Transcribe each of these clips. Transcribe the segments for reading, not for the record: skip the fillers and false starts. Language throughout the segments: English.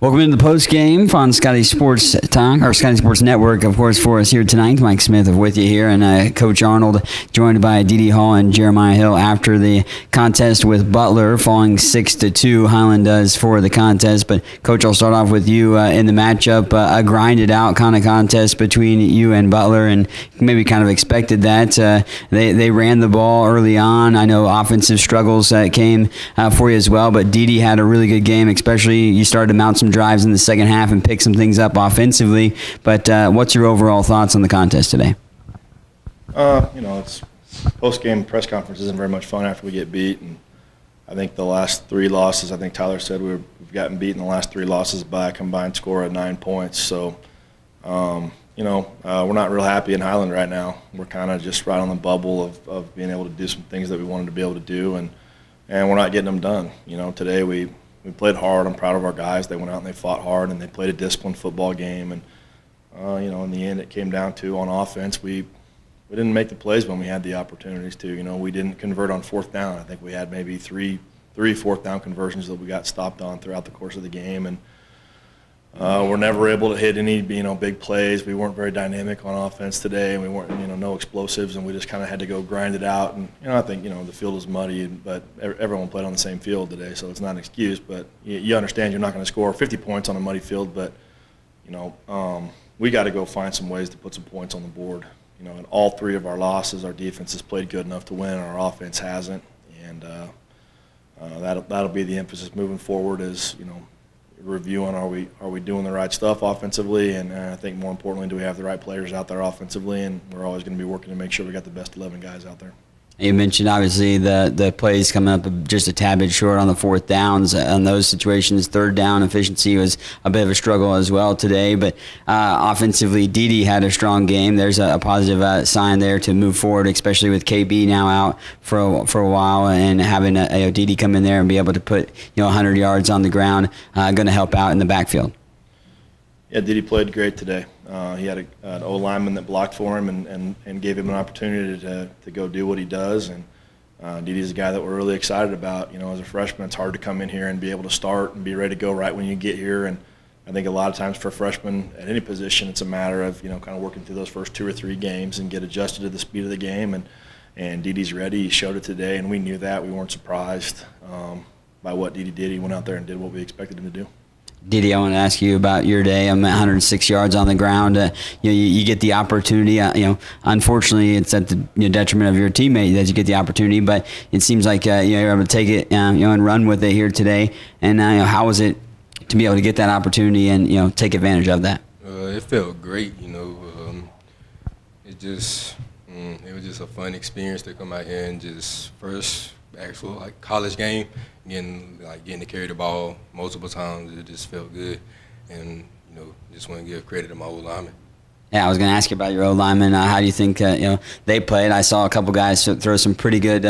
Welcome into the post game on Scotty Sports Talk, or Scotty Sports Network, of course, for us here tonight. Mike Smith with you here, and Coach Arnold joined by Dede Hall and Jeremiah Hill after the contest with Butler, falling 6-2. Highland does for the contest. But Coach, I'll start off with you in the matchup, a grinded out kind of contest between you and Butler, and maybe kind of expected that. They ran the ball early on. I know offensive struggles came for you as well, but Dede had a really good game, especially you started to mount some drives in the second half and pick some things up offensively. But what's your overall thoughts on the contest today? It's post-game press conference isn't very much fun after we get beat, and I think the last three losses, I think Tyler said we've gotten beat in the last three losses by a combined score of 9 points. So, we're not real happy in Highland right now. We're kind of just right on the bubble of being able to do some things that we wanted to be able to do, and we're not getting them done. Today we played hard. I'm proud of our guys. They went out and they fought hard, and they played a disciplined football game. And, in the end, it came down to on offense, we didn't make the plays when we had the opportunities to. We didn't convert on fourth down. I think we had maybe three fourth down conversions that we got stopped on throughout the course of the game. And we're never able to hit any, big plays. We weren't very dynamic on offense today, and we weren't, no explosives, and we just kind of had to go grind it out. And, I think, the field was muddy, but everyone played on the same field today, so it's not an excuse. But you understand you're not going to score 50 points on a muddy field, but, we got to go find some ways to put some points on the board. In all three of our losses, our defense has played good enough to win, and our offense hasn't. And that'll be the emphasis moving forward is, reviewing are we doing the right stuff offensively, and I think more importantly, do we have the right players out there offensively, and we're always going to be working to make sure we got the best 11 guys out there. You mentioned obviously the plays coming up just a tad bit short on the fourth downs. On those situations, third down efficiency was a bit of a struggle as well today. But offensively, Dede had a strong game. There's a positive sign there to move forward, especially with KB now out for a while, and having Dede come in there and be able to put 100 yards on the ground, going to help out in the backfield. Yeah, Dede played great today. He had an O lineman that blocked for him and gave him an opportunity to go do what he does. And Dede's a guy that we're really excited about. As a freshman, it's hard to come in here and be able to start and be ready to go right when you get here. And I think a lot of times for freshmen at any position, it's a matter of kind of working through those first 2 or 3 games and get adjusted to the speed of the game. And Dede's ready. He showed it today, and we knew that. We weren't surprised by what Dede did. He went out there and did what we expected him to do. Dede, I want to ask you about your day. I'm at 106 yards on the ground. You get the opportunity. Unfortunately, it's at the detriment of your teammate that you get the opportunity. But it seems like you're able to take it, and run with it here today. And how was it to be able to get that opportunity and take advantage of that? It felt great. It was just a fun experience to come out here and just first actual college game. Getting to carry the ball multiple times, it just felt good, and just want to give credit to my old lineman. Yeah, I was going to ask you about your old lineman. How do you think they played? I saw a couple guys throw some pretty good,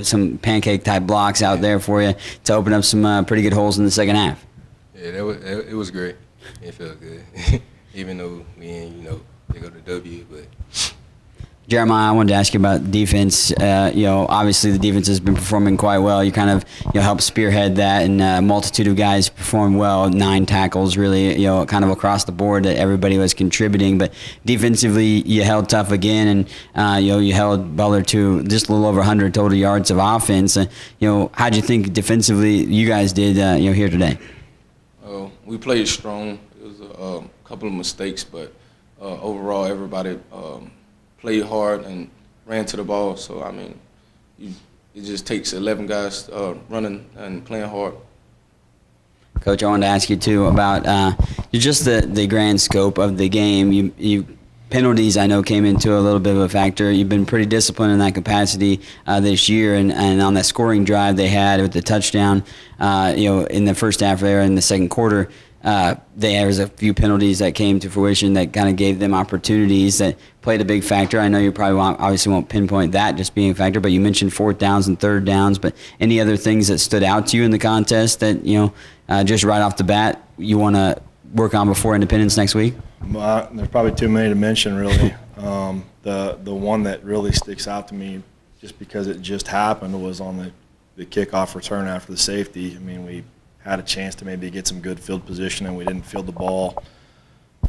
some pancake type blocks out there for you to open up some pretty good holes in the second half. Yeah, it was great. It felt good, even though we ain't they go to W, but. Jeremiah, I wanted to ask you about defense. Obviously the defense has been performing quite well. You kind of helped spearhead that, and a multitude of guys performed well. 9 tackles, really, kind of across the board that everybody was contributing. But defensively, you held tough again, and you held Butler to just a little over 100 total yards of offense. How do you think defensively you guys did here today? We played strong. It was a couple of mistakes, but overall everybody played hard and ran to the ball. So, it just takes 11 guys running and playing hard. Coach, I wanted to ask you, too, about just the grand scope of the game. You penalties, I know, came into a little bit of a factor. You've been pretty disciplined in that capacity this year, and on that scoring drive they had with the touchdown, in the first half there in the second quarter, there was a few penalties that came to fruition that kind of gave them opportunities that played a big factor. I know you probably obviously won't pinpoint that just being a factor, but you mentioned fourth downs and third downs. But any other things that stood out to you in the contest that just right off the bat you want to work on before Independence next week? There's probably too many to mention, really. The one that really sticks out to me, just because it just happened, was on the kickoff return after the safety. We had a chance to maybe get some good field position and we didn't field the ball,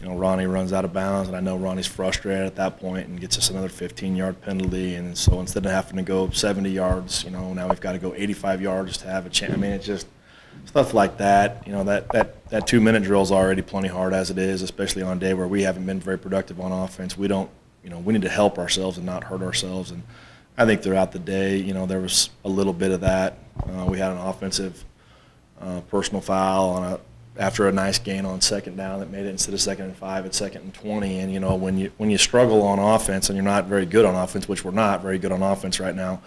you know, Ronnie runs out of bounds, and I know Ronnie's frustrated at that point and gets us another 15-yard penalty. And so instead of having to go 70 yards, you know, now we've got to go 85 yards to have a chance. I mean, it's just stuff like that. You know, that 2-minute drill is already plenty hard as it is, especially on a day where we haven't been very productive on offense. We don't, you know, we need to help ourselves and not hurt ourselves. And I think throughout the day, you know, there was a little bit of that. We had an offensive personal foul after a nice gain on second down that made it instead of 2nd and 5, it's 2nd and 20. And, you know, when you struggle on offense and you're not very good on offense, which we're not very good on offense right now,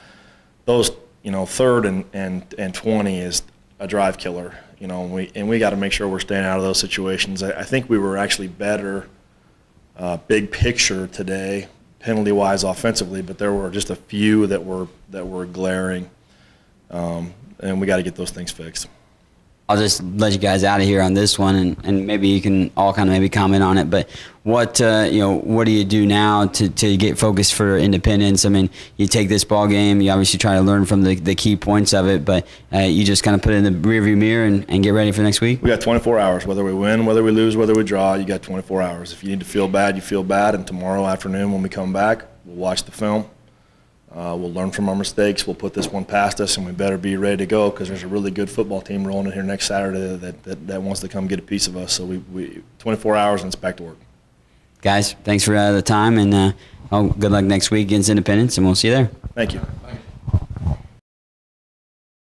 those, you know, 3rd and 20 is a drive killer. You know, and we got to make sure we're staying out of those situations. I think we were actually better big picture today, penalty-wise offensively, but there were just a few that were glaring, and we got to get those things fixed. I'll just let you guys out of here on this one, and maybe you can all kind of maybe comment on it. But what do you do now to get focused for Independence? I mean, you take this ball game, you obviously try to learn from the key points of it, but you just kind of put it in the rearview mirror and get ready for next week. We got 24 hours. Whether we win, whether we lose, whether we draw, you got 24 hours. If you need to feel bad, you feel bad. And tomorrow afternoon when we come back, we'll watch the film. We'll learn from our mistakes. We'll put this one past us, and we better be ready to go because there's a really good football team rolling in here next Saturday that wants to come get a piece of us. So we 24 hours and it's back to work. Guys, thanks for the time, and good luck next week against Independence, and we'll see you there. Thank you. Thank you.